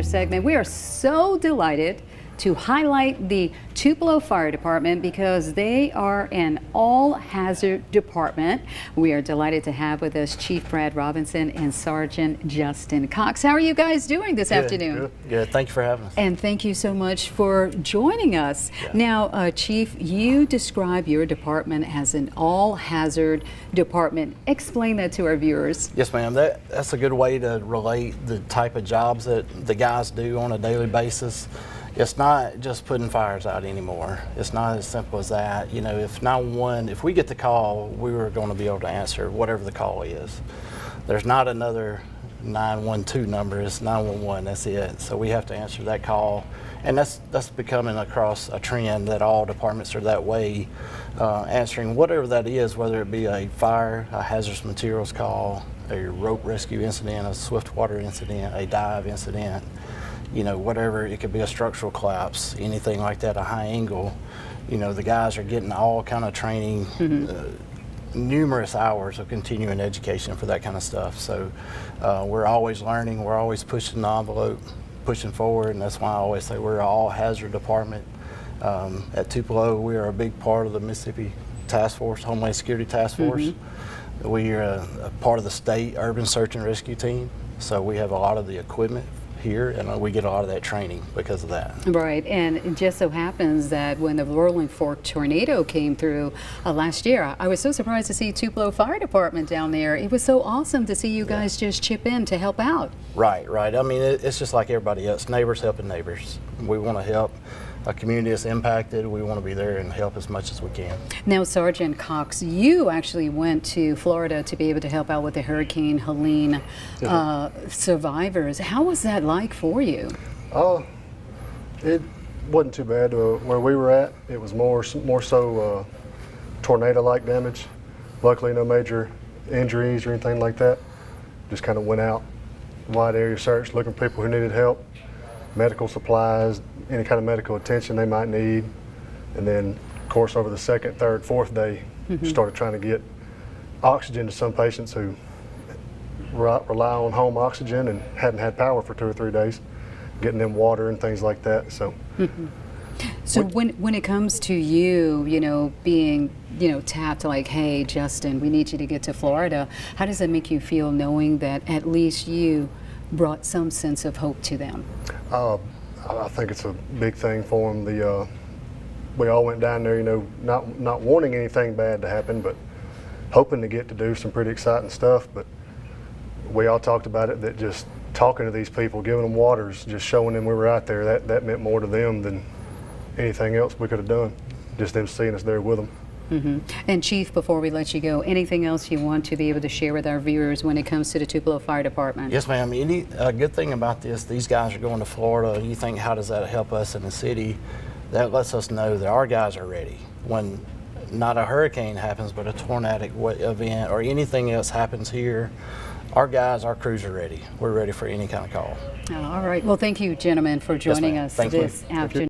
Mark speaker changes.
Speaker 1: hazard segment. We are so delighted to highlight the Tupelo Fire Department because they are an all-hazard department. We are delighted to have with us Chief Brad Robinson and Sergeant Justin Cox. How are you guys doing this afternoon?
Speaker 2: Good. Thank you for having us.
Speaker 1: And thank you so much for joining us.
Speaker 2: Yeah.
Speaker 1: Now, Chief, you describe your department as an all-hazard department. Explain that to our viewers.
Speaker 2: Yes, ma'am. That's a good way to relate the type of jobs that the guys do on a daily basis. It's not just putting fires out anymore. It's not as simple as that. You know, if 911, if we get the call, we were going to be able to answer whatever the call is. There's not another 912 number. It's 911. That's it. So we have to answer that call, and that's becoming across a trend that all departments are that way, answering whatever that is, whether it be a fire, a hazardous materials call, a rope rescue incident, a swift water incident, a dive incident. You know, whatever, it could be a structural collapse, anything like that, a high angle. You know, the guys are getting all kind of training, numerous hours of continuing education for that kind of stuff. So we're always learning, we're always pushing the envelope, pushing forward, and that's why I always say we're an all-hazard department. At Tupelo, we are a big part of the Mississippi Task Force, Homeland Security Task Force. We are a part of the state urban search and rescue team, so we have a lot of the equipment here, and we get a lot of that training because of that.
Speaker 1: Right, and it just so happens that when the Rolling Fork tornado came through last year, I was so surprised to see Tupelo Fire Department down there. It was so awesome to see you guys just chip in to help out. Right.
Speaker 2: I mean, it's just like everybody else, neighbors helping neighbors. We want to help a community that's impacted. We want to be there and help as much as we can.
Speaker 1: Now, Sergeant Cox, you actually went to Florida to be able to help out with the Hurricane Helene survivors. How was that like for you?
Speaker 3: It wasn't too bad. Where we were at, it was more so tornado-like damage. Luckily, no major injuries or anything like that. Just kind of went out, wide area search, looking for people who needed help, medical supplies, any kind of medical attention they might need. And then, of course, over the second, third, fourth day, started trying to get oxygen to some patients who rely on home oxygen and hadn't had power for 2 or 3 days, getting them water and things like that. So,
Speaker 1: so when it comes to you, you know, being, you know, tapped like, hey, Justin, we need you to get to Florida, how does that make you feel knowing that at least you brought some sense of hope to them?
Speaker 3: I think it's a big thing for them. We all went down there, you know, not wanting anything bad to happen, but hoping to get to do some pretty exciting stuff. But we all talked about it, that just talking to these people, giving them waters, just showing them we were out there, that meant more to them than anything else we could have done. Just them seeing us there with them.
Speaker 1: And Chief, before we let you go, anything else you want to be able to share with our viewers when it comes to the Tupelo Fire Department?
Speaker 2: Yes, ma'am. A good thing about this, these guys are going to Florida. You think, how does that help us in the city? That lets us know that our guys are ready. When not a hurricane happens, but a tornadic event or anything else happens here, our guys, our crews are ready. We're ready for any kind of call.
Speaker 1: All right. Well, thank you, gentlemen, for joining us
Speaker 2: Thank
Speaker 1: this
Speaker 2: you.
Speaker 1: afternoon.